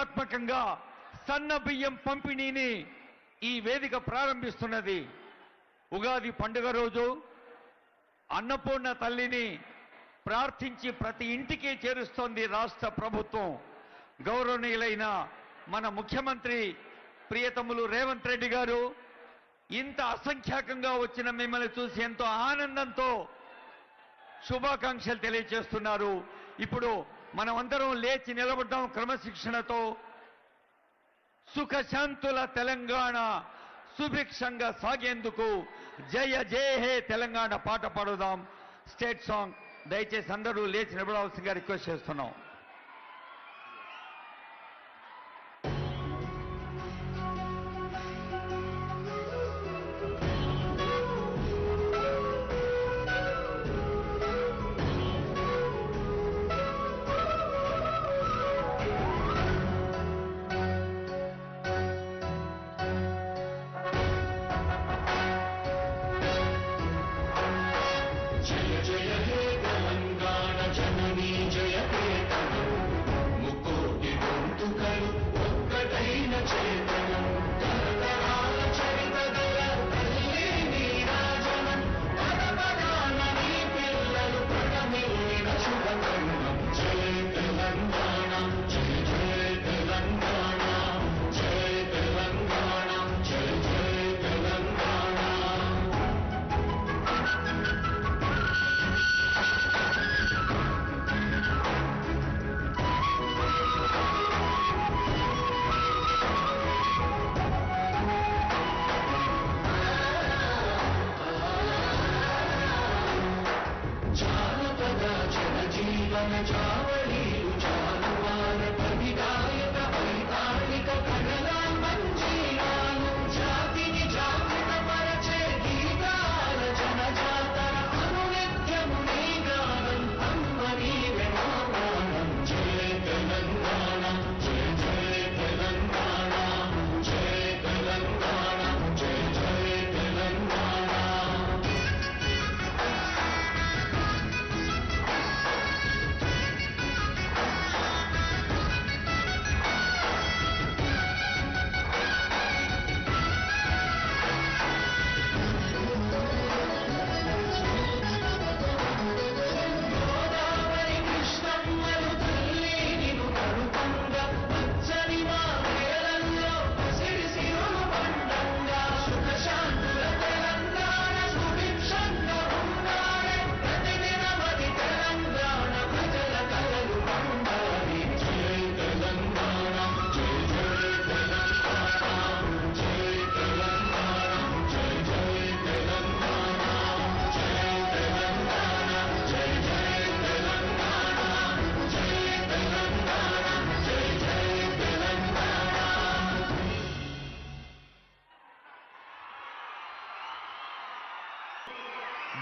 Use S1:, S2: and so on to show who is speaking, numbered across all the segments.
S1: ప్రతిష్టాత్మకంగా సన్న బియ్యం పంపిణీని ఈ వేదిక ప్రారంభిస్తున్నది. ఉగాది పండుగ రోజు అన్నపూర్ణ తల్లిని ప్రార్థించి ప్రతి ఇంటికి చేరుస్తోంది రాష్ట్ర ప్రభుత్వం. గౌరవనీయులైన మన ముఖ్యమంత్రి ప్రియతములు రేవంత్ రెడ్డి గారు ఇంత అసంఖ్యాకంగా వచ్చిన మిమ్మల్ని చూసి ఎంతో ఆనందంతో శుభాకాంక్షలు తెలియజేస్తున్నారు. ఇప్పుడు మనమందరం లేచి నిలబడ్డాం క్రమశిక్షణతో. సుఖశాంతుల తెలంగాణ సుభిక్షంగా సాగేందుకు జయ జయ హే తెలంగాణ పాట పాడుదాం. స్టేట్ సాంగ్ దయచేసి అందరూ లేచి నిలబడాల్సిందిగా రిక్వెస్ట్ చేస్తున్నాం.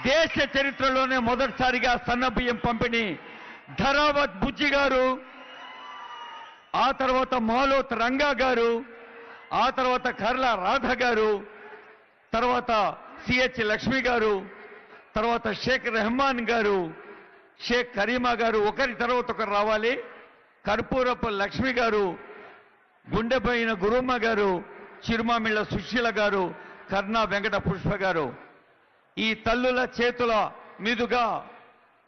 S1: దేశ చరిత్రలోనే మొదటిసారిగా సన్నబియ్యం పంపిణీ ధరావత్ బుజ్జి గారు, ఆ తర్వాత మాలోత్ రంగా గారు, ఆ తర్వాత కర్ల రాధ గారు, తర్వాత సిహెచ్ లక్ష్మి గారు, తర్వాత షేక్ రెహమాన్ గారు, షేక్ కరీమా గారు, ఒకరి తర్వాత ఒకరు రావాలి. కర్పూరపు లక్ష్మి గారు, గుండెపైన గురుమ్మ గారు, చిరుమామిళ్ళ సుశీల గారు, కర్ణా వెంకట పుష్ప గారు. ఈ తల్లుల చేతుల మీదుగా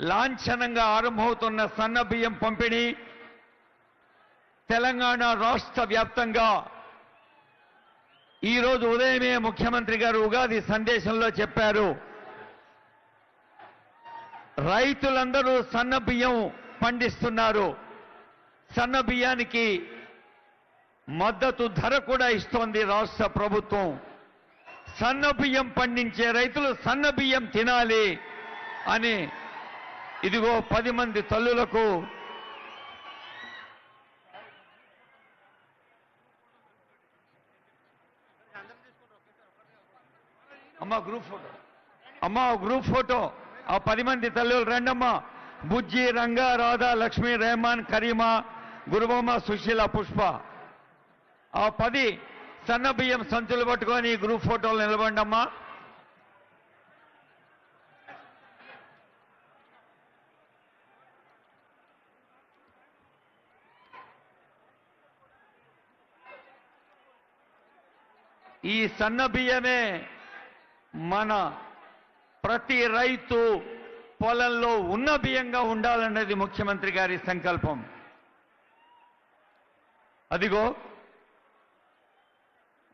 S1: లాంఛనంగా ఆరంభమవుతున్న సన్నబియ్యం పంపిణీ తెలంగాణ రాష్ట్ర వ్యాప్తంగా ఈరోజు ఉదయమే ముఖ్యమంత్రి గారు ఉగాది సందేశంలో చెప్పారు, రైతులందరూ సన్నబియ్యం పండిస్తున్నారు, సన్నబియ్యానికి మద్దతు ధర కూడా ఇస్తోంది రాష్ట్ర ప్రభుత్వం. సన్నబియ్యం పండించే రైతులు సన్నబియ్యం తినాలి అని ఇదిగో 10 మంది తల్లులకు గ్రూప్ ఫోటో ఆ 10 మంది తల్లులు రండమ్మా. బుజ్జి, రంగా, రాధా, లక్ష్మి, రెహమాన్, కరీమా, గురుబొమ్మ, సుశీల, పుష్ప. ఆ 10 సన్నబియ్యం సంచులు పట్టుకొని గ్రూప్ ఫోటోలు నిలబండమ్మా. ఈ సన్న బియ్యమే మన ప్రతి రైతు పొలంలో ఉన్న బియ్యంగా ఉండాలన్నది ముఖ్యమంత్రి గారి సంకల్పం. అదిగో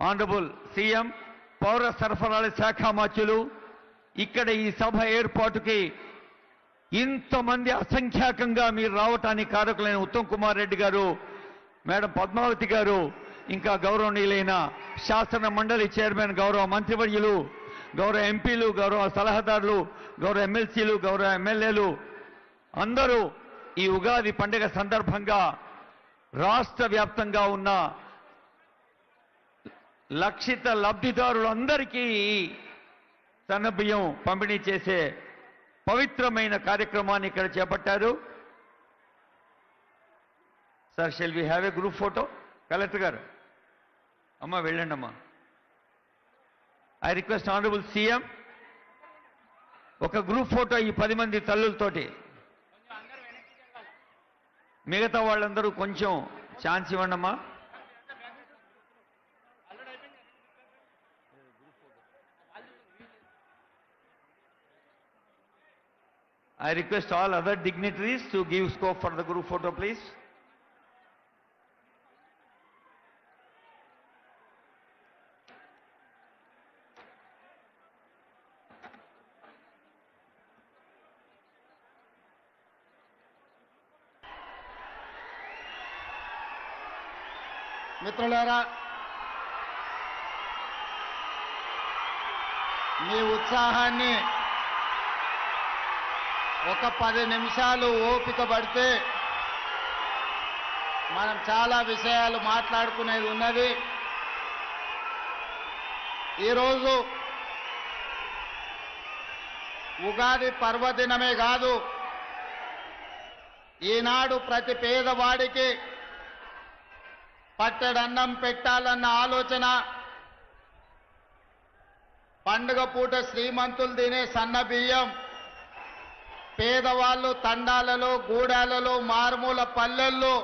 S1: ఆనరబుల్ సీఎం, పౌర సరఫరాల శాఖ మంత్రులు ఇక్కడ ఈ సభ ఏర్పాటుకి ఇంతమంది అసంఖ్యాకంగా మీరు రావటానికి కారకులైన ఉత్తమ్ కుమార్ రెడ్డి గారు, మేడం పద్మావతి గారు, ఇంకా గౌరవనీయులైన శాసన మండలి చైర్మన్, గౌరవ మంత్రివర్యులు, గౌరవ ఎంపీలు, గౌరవ సలహాదారులు, గౌరవ ఎమ్మెల్సీలు, గౌరవ ఎమ్మెల్యేలు అందరూ ఈ ఉగాది పండుగ సందర్భంగా రాష్ట్ర వ్యాప్తంగా ఉన్న లక్షిత లబ్ధిదారులందరికీ సన్నబియ్యం పంపిణీ చేసే పవిత్రమైన కార్యక్రమాన్ని ఇక్కడ చేపట్టారు. Sir, shall we have a group photo? Collector గారు, అమ్మా వెళ్ళండి అమ్మా. ఐ రిక్వెస్ట్ ఆనరబుల్ సీఎం, ఒక గ్రూప్ ఫోటో ఈ 10 మంది తల్లులతోటి. మిగతా వాళ్ళందరూ కొంచెం ఛాన్స్ ఇవ్వండి అమ్మా. I request all other dignitaries to give scope for the group photo, please.
S2: మిత్రులారా, మీ ఉత్సాహాన్ని ఒక 10 నిమిషాలు ఓపిక పడితే మనం చాలా విషయాలు మాట్లాడుకునేది ఉన్నది. ఈరోజు ఉగాది పర్వదినమే కాదు, ఈనాడు ప్రతి పేదవాడికి పట్టెడన్నం పెట్టాలన్న ఆలోచన, పండుగ పూట శ్రీమంతులు తినే సన్న బియ్యం పేదవాళ్ళు తండాలలో, గూడాలలో, మారుమూల పల్లెల్లో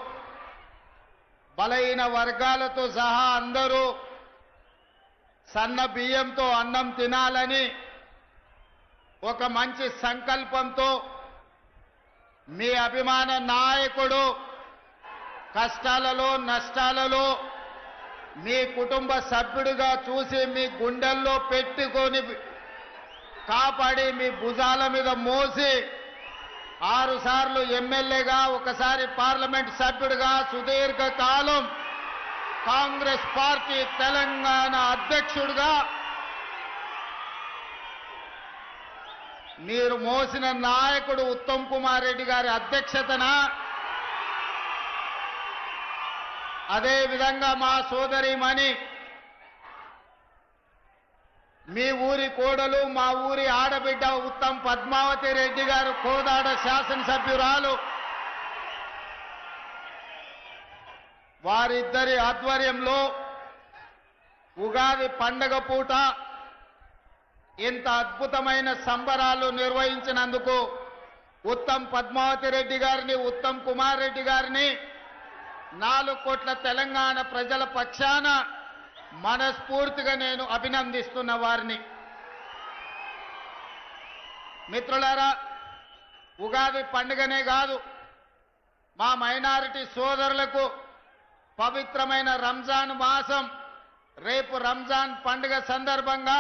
S2: బలహీన వర్గాలతో సహా అందరూ సన్న బియ్యంతో అన్నం తినాలని ఒక మంచి సంకల్పంతో మీ అభిమాన నాయకుడు కష్టాలలో, నష్టాలలో మీ కుటుంబ సభ్యుడిగా చూసి మీ గుండెల్లో పెట్టుకొని కాపాడి మీ భుజాల మీద మోసి 6 సార్లు ఎమ్మెల్యేగా, ఒకసారి పార్లమెంట్ సభ్యుడిగా, సుదీర్ఘ కాలం కాంగ్రెస్ పార్టీ తెలంగాణ అధ్యక్షుడిగా మీరు మోసిన నాయకుడు ఉత్తమ్ కుమార్ రెడ్డి గారి అధ్యక్షతన, అదే విధంగా మా సోదరిమణి, మీ ఊరి కోడలు, మా ఊరి ఆడబిడ్డ ఉత్తమ్ పద్మావతి రెడ్డి గారు, కోదాడ శాసనసభ్యురాలు, వారిద్దరి ఆధ్వర్యంలో ఉగాది పండగ పూట ఇంత అద్భుతమైన సంబరాలు నిర్వహించినందుకు ఉత్తమ్ పద్మావతి రెడ్డి గారిని, ఉత్తమ్ కుమార్ రెడ్డి గారిని 4 కోట్ల తెలంగాణ ప్రజల పక్షాన మనస్ఫూర్తిగా నేను అభినందిస్తున్న వారిని. మిత్రులారా, ఉగాది పండుగనే కాదు, మా మైనారిటీ సోదరులకు పవిత్రమైన రంజాన్ మాసం, రేపు రంజాన్ పండుగ సందర్భంగా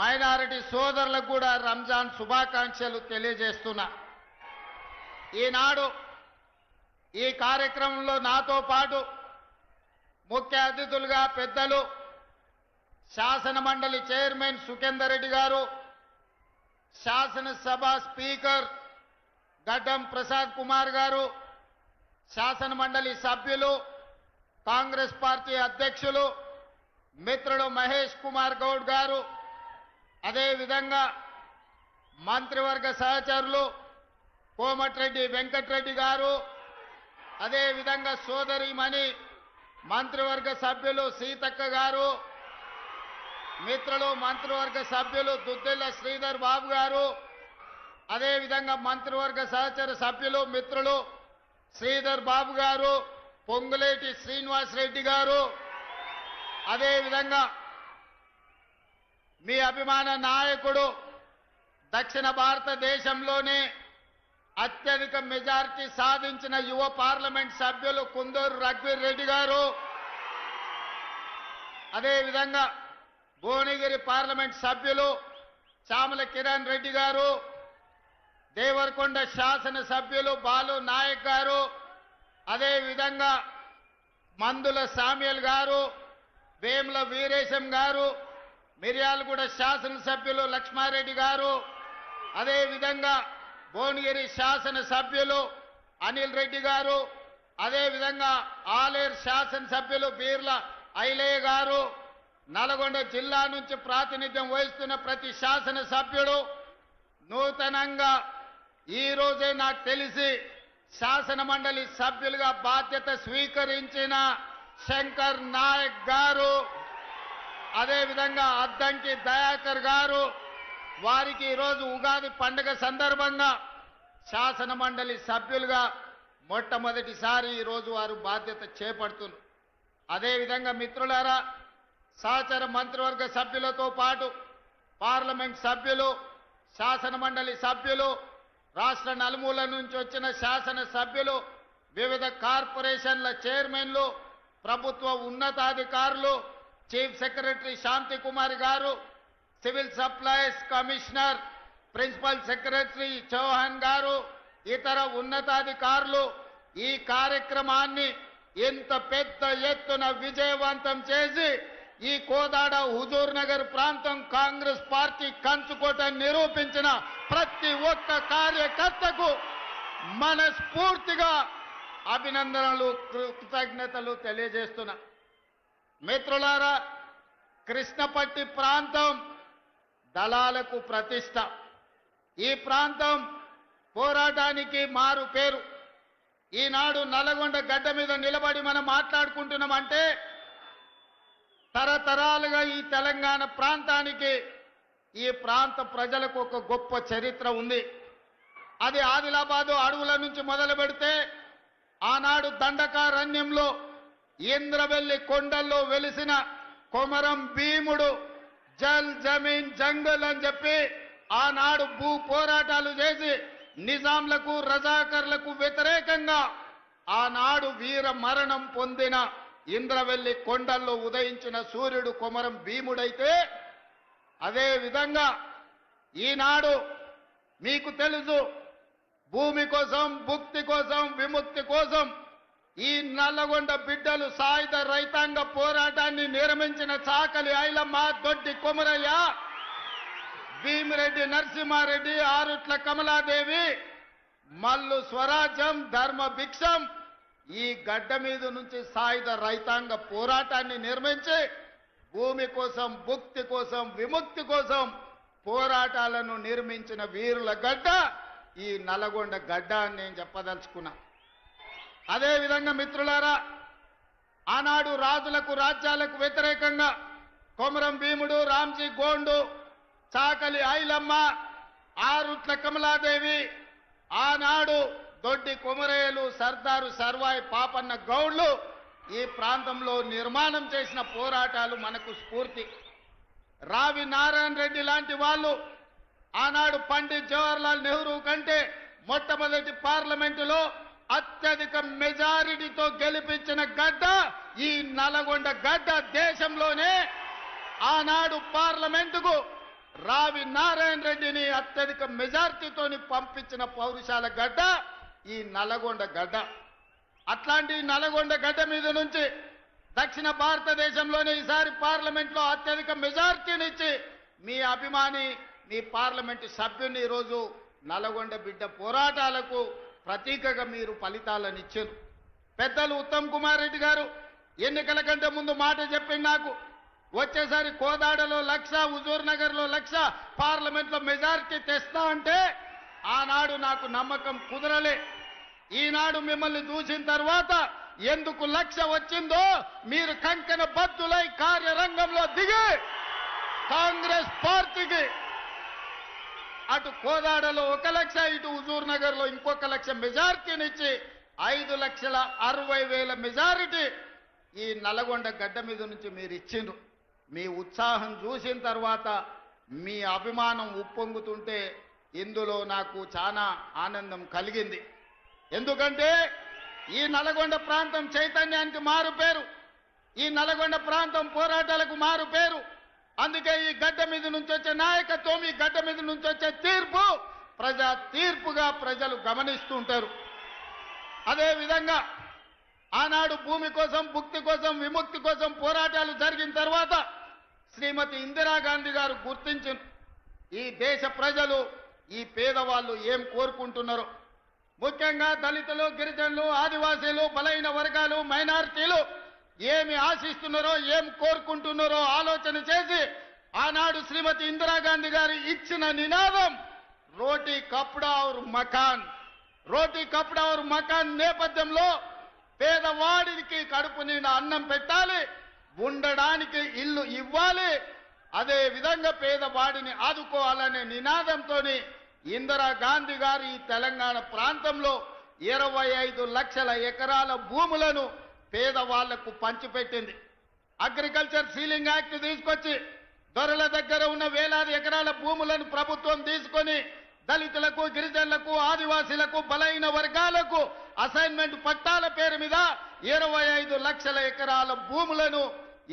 S2: మైనారిటీ సోదరులకు కూడా రంజాన్ శుభాకాంక్షలు తెలియజేస్తున్నా. ఈనాడు ఈ కార్యక్రమంలో నాతో పాటు ముఖ్య అతిథులుగా పెద్దలు శాసన మండలి చైర్మన్ సుఖేందర్ రెడ్డి గారు, శాసనసభ స్పీకర్ గడ్డం ప్రసాద్ కుమార్ గారు, శాసన మండలి సభ్యులు, కాంగ్రెస్ పార్టీ అధ్యక్షులు మిత్రులు మహేష్ కుమార్ గౌడ్ గారు, అదేవిధంగా మంత్రివర్గ సహచరులు కోమటిరెడ్డి వెంకటరెడ్డి గారు, అదేవిధంగా సోదరిమణి మంత్రివర్గ సభ్యులు సీతక్క గారు, మిత్రులు మంత్రివర్గ సభ్యులు దుద్దిల్ల శ్రీధర్ బాబు గారు, అదేవిధంగా మంత్రివర్గ సహచర సభ్యులు మిత్రులు శ్రీధర్ బాబు గారు, పొంగులేటి శ్రీనివాస్ రెడ్డి గారు, అదేవిధంగా మీ అభిమాన నాయకుడు దక్షిణ భారతదేశంలోనే అత్యధిక మెజారిటీ సాధించిన యువ పార్లమెంట్ సభ్యులు కుందూరు రఘువీర్ రెడ్డి గారు, అదేవిధంగా భువనగిరి పార్లమెంట్ సభ్యులు చామల కిరణ్ రెడ్డి గారు, దేవరకొండ శాసన సభ్యులు బాలు నాయక్ గారు, అదేవిధంగా మందుల సామ్యుల్ గారు, వేముల వీరేశం గారు, మిర్యాలగూడ శాసనసభ్యులు లక్ష్మారెడ్డి గారు, అదేవిధంగా భువనగిరి శాసన సభ్యులు అనిల్ రెడ్డి గారు, అదేవిధంగా ఆలేరు శాసనసభ్యులు బీర్ల ఐలయ్య గారు, నల్గొండ జిల్లా నుంచి ప్రాతినిధ్యం వహిస్తున్న ప్రతి శాసన సభ్యుడు, నూతనంగా ఈ రోజే నాకు తెలిసి శాసన మండలి సభ్యులుగా బాధ్యత స్వీకరించిన శంకర్ నాయక్ గారు, అదేవిధంగా అద్దంకి దయాకర్ గారు, వారికి ఈరోజు ఉగాది పండుగ సందర్భంగా శాసన మండలి సభ్యులుగా మొట్టమొదటిసారి ఈరోజు వారు బాధ్యత చేపడుతున్నారు. అదేవిధంగా మిత్రులారా, సహచర మంత్రివర్గ సభ్యులతో పాటు పార్లమెంట్ సభ్యులు, శాసన మండలి సభ్యులు, రాష్ట్ర నలుమూల నుంచి వచ్చిన శాసన సభ్యులు, వివిధ కార్పొరేషన్ల చైర్మన్లు, ప్రభుత్వ ఉన్నతాధికారులు, చీఫ్ సెక్రటరీ శాంతి కుమార్ గారు, civil supplies commissioner, principal secretary Chauhan గారు, ఇతర ఉన్నతాధికారులు ఈ కార్యక్రమాన్ని ఇంత పెద్ద ఎత్తున విజయవంతం చేసి ఈ కోదాడ హుజూర్ నగర్ ప్రాంతం కాంగ్రెస్ పార్టీ కంచుకోట నిరూపించిన ప్రతి ఒక్క కార్యకర్తకు మనస్ఫూర్తిగా అభినందనలు, కృతజ్ఞతలు తెలియజేస్తున్నా. మిత్రులారా, కృష్ణపట్టి ప్రాంతం దళాలకు ప్రతిష్ట. ఈ ప్రాంతం పోరాటానికి మారు పేరు. ఈనాడు నల్లగొండ గడ్డ మీద నిలబడి మనం మాట్లాడుకుంటున్నామంటే తరతరాలుగా ఈ తెలంగాణ ప్రాంతానికి, ఈ ప్రాంత ప్రజలకు ఒక గొప్ప చరిత్ర ఉంది. అది ఆదిలాబాదు అడవుల నుంచి మొదలు పెడితే ఆనాడు దండకారణ్యంలో ఇంద్రవెల్లి కొండల్లో వెలిసిన కొమరం భీముడు జల్ జమీన్ జంగల్ అని చెప్పి ఆనాడు భూ పోరాటాలు చేసి నిజాంలకు రజాకర్లకు వ్యతిరేకంగా ఆనాడు వీర మరణం పొందిన ఇంద్రవెల్లి కొండల్లో ఉదయించిన సూర్యుడు కొమరం భీముడైతే, అదే విధంగా ఈనాడు మీకు తెలుసు భూమి కోసం, భుక్తి కోసం, విముక్తి కోసం ఈ నల్లగొండ బిడ్డలు సాయుధ రైతాంగ పోరాటాన్ని నిర్మించిన చాకలి ఐలమ్మ, దొడ్డి కొమరయ్య, భీమిరెడ్డి నరసింహారెడ్డి, ఆరుట్ల కమలాదేవి, మల్లు స్వరాజ్యం, ధర్మ భిక్షం ఈ గడ్డ మీద నుంచి సాయుధ రైతాంగ పోరాటాన్ని నిర్మించి భూమి కోసం, భుక్తి కోసం, విముక్తి కోసం పోరాటాలను నిర్మించిన వీరుల గడ్డ ఈ నల్లగొండ గడ్డ అని నేను చెప్పదలుచుకున్నా. అదేవిధంగా మిత్రులారా, ఆనాడు రాజులకు రాజ్యాలకు వ్యతిరేకంగా కొమరం భీముడు, రామ్జీ గోండు, చాకలి ఐలమ్మ, ఆరుట్ల కమలాదేవి, ఆనాడు దొడ్డి కొమరయ్యలు, సర్దారు సర్వాయి పాపన్న గౌడ్లు ఈ ప్రాంతంలో నిర్మాణం చేసిన పోరాటాలు మనకు స్ఫూర్తి. రావి నారాయణ రెడ్డి లాంటి వాళ్ళు ఆనాడు పండిత్ జవహర్లాల్ నెహ్రూ కంటే మొట్టమొదటి పార్లమెంటులో అత్యధిక మెజారిటీతో గెలిపించిన గడ్డ ఈ నల్లగొండ గడ్డ. దేశంలోనే ఆనాడు పార్లమెంటుకు రావి నారాయణ రెడ్డిని అత్యధిక మెజారిటీతోని పంపించిన పౌరుషాల గడ్డ ఈ నల్లగొండ గడ్డ. అట్లాంటి నల్లగొండ గడ్డ మీద నుంచి దక్షిణ భారతదేశంలోనే ఈసారి పార్లమెంట్లో అత్యధిక మెజారిటీనిచ్చి మీ అభిమాని, మీ పార్లమెంటు సభ్యుని ఈరోజు నల్లగొండ బిడ్డ పోరాటాలకు ప్రతీకగా మీరు ఫలితాలను ఇచ్చారు. పెద్దలు ఉత్తమ్ కుమార్ రెడ్డి గారు ఎన్నికల కంటే ముందు మాట చెప్పింది నాకు, వచ్చేసారి కోదాడలో 1,00,000, హుజూర్ నగర్లో 1,00,000 పార్లమెంట్లో మెజారిటీ తెస్తా అంటే ఆనాడు నాకు నమ్మకం కుదరలే. ఈనాడు మిమ్మల్ని చూసిన తర్వాత ఎందుకు 1,00,000 వచ్చిందో మీరు కంకణ బద్దులై కార్యరంగంలో దిగి కాంగ్రెస్ పార్టీకి అటు కోదాడలో 1,00,000, ఇటు హుజూర్ నగర్లో ఇంకొక 1,00,000 మెజారిటీనిచ్చి 5,60,000 మెజారిటీ ఈ నల్లగొండ గడ్డ మీద నుంచి మీరు ఇచ్చిండ్రు. మీ ఉత్సాహం చూసిన తర్వాత మీ అభిమానం ఉప్పొంగుతుంటే ఇందులో నాకు చాలా ఆనందం కలిగింది. ఎందుకంటే ఈ నల్గొండ ప్రాంతం చైతన్యానికి మారు పేరు, ఈ నల్గొండ ప్రాంతం పోరాటాలకు మారు పేరు. అందుకే ఈ గడ్డ మీద నుంచి వచ్చే నాయకత్వం, ఈ గడ్డ మీద నుంచి వచ్చే తీర్పు ప్రజా తీర్పుగా ప్రజలు గమనిస్తుంటారు. అదేవిధంగా ఆనాడు భూమి కోసం, భుక్తి కోసం, విముక్తి కోసం పోరాటాలు జరిగిన తర్వాత శ్రీమతి ఇందిరాగాంధీ గారు గుర్తించారు ఈ దేశ ప్రజలు, ఈ పేదవాళ్ళు ఏం కోరుకుంటున్నారో. ముఖ్యంగా దళితులు, గిరిజనులు, ఆదివాసీలు, బలైన వర్గాలు, మైనారిటీలు ఏమి ఆశిస్తున్నారో, ఏం కోరుకుంటున్నారో ఆలోచన చేసి ఆనాడు శ్రీమతి ఇందిరాగాంధీ గారు ఇచ్చిన నినాదం రోటీ కప్డా ఔర్ మకాన్. రోటీ కప్డా ఔర్ మకాన్ నేపథ్యంలో పేదవాడికి కడుపు నిండా అన్నం పెట్టాలి, ఉండడానికి ఇల్లు ఇవ్వాలి, అదే విధంగా పేదవాడిని ఆదుకోవాలనే నినాదంతో ఇందిరాగాంధీ గారు ఈ తెలంగాణ ప్రాంతంలో 25 లక్షల ఎకరాల భూములను పేదవాళ్లకు పంచిపెట్టింది. అగ్రికల్చర్ సీలింగ్ యాక్ట్ తీసుకొచ్చి దొరల దగ్గర ఉన్న వేలాది ఎకరాల భూములను ప్రభుత్వం తీసుకొని దళితులకు, గిరిజనులకు, ఆదివాసీలకు, బలైన వర్గాలకు అసైన్మెంట్ పట్టాల పేరు మీద 25 లక్షల ఎకరాల భూములను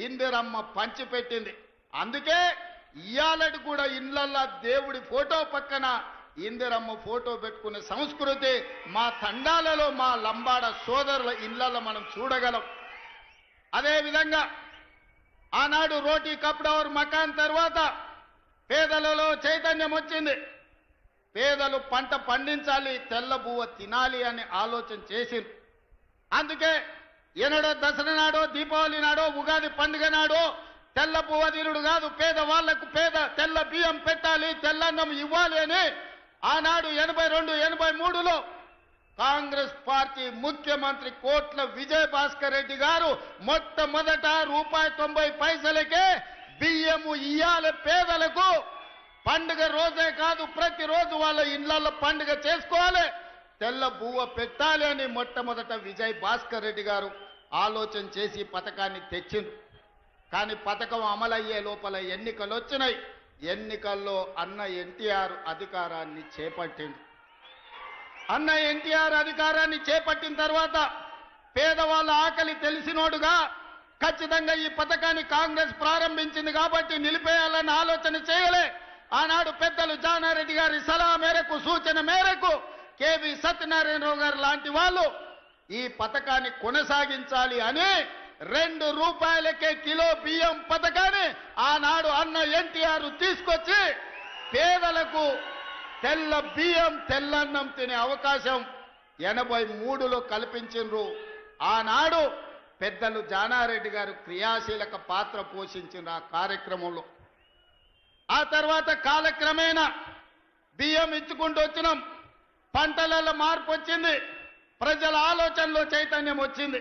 S2: ఇందిరమ్మ పంచిపెట్టింది. అందుకే ఇయాలటి కూడా ఇళ్లల్లో దేవుడి ఫోటో పక్కన ఇందిరమ్మ ఫోటో పెట్టుకునే సంస్కృతి మా తండాలలో, మా లంబాడ సోదరుల ఇళ్లలో మనం చూడగలం. అదేవిధంగా ఆనాడు రోటీ కప్డా ఔర్ మకాన్ తర్వాత పేదలలో చైతన్యం వచ్చింది. పేదలు పంట పండించాలి, తెల్ల బువ్వ తినాలి అని ఆలోచన చేసింది. అందుకే ఎన్నడో దసరా నాడో, దీపావళి నాడో, ఉగాది పండుగ నాడో తెల్ల బువ్వ తినుడు కాదు, పేదవాళ్లకు తెల్ల బియ్యం పెట్టాలి, తెల్లన్నం ఇవ్వాలి అని ఆనాడు 82, 83లో కాంగ్రెస్ పార్టీ ముఖ్యమంత్రి కోట్ల విజయ్ భాస్కర్ రెడ్డి గారు మొట్టమొదట ₹90 బియ్యము ఇయ్యాలి పేదలకు. పండుగ రోజే కాదు, ప్రతిరోజు వాళ్ళ ఇళ్లలో పండుగ చేసుకోవాలి, తెల్ల బువ్వ పెట్టాలి అని మొట్టమొదట విజయ్ భాస్కర్ రెడ్డి గారు ఆలోచన చేసి పథకాన్ని తెచ్చింది. కానీ పథకం అమలయ్యే లోపల ఎన్నికలు వచ్చినాయి. ఎన్నికల్లో అన్న ఎన్టీఆర్ అధికారాన్ని చేపట్టింది. అన్న ఎన్టీఆర్ అధికారాన్ని చేపట్టిన తర్వాత పేదవాళ్ళ ఆకలి తెలిసినోడుగా ఖచ్చితంగా ఈ పథకాన్ని కాంగ్రెస్ ప్రారంభించింది కాబట్టి నిలిపేయాలన్న ఆలోచన చేయలే. ఆనాడు పెద్దలు జానారెడ్డి గారి సలహా మేరకు, సూచన మేరకు కేవీ సత్యనారాయణరావు గారు లాంటి వాళ్ళు ఈ పథకాన్ని కొనసాగించాలి అని ₹2 కిలో బియ్యం పథకాన్ని ఆనాడు అన్న ఎన్టీఆర్ తీసుకొచ్చి పేదలకు తెల్ల బియ్యం, తెల్లన్నం తినే అవకాశం 83లో కల్పించిండ్రు. ఆనాడు పెద్దలు జానారెడ్డి గారు క్రియాశీలక పాత్ర పోషించిన ఆ కార్యక్రమంలో. ఆ తర్వాత కాలక్రమేణా బియ్యం ఇచ్చుకుంటూ వచ్చినాం. పంటలలో మార్పు వచ్చింది, ప్రజల ఆలోచనలో చైతన్యం వచ్చింది.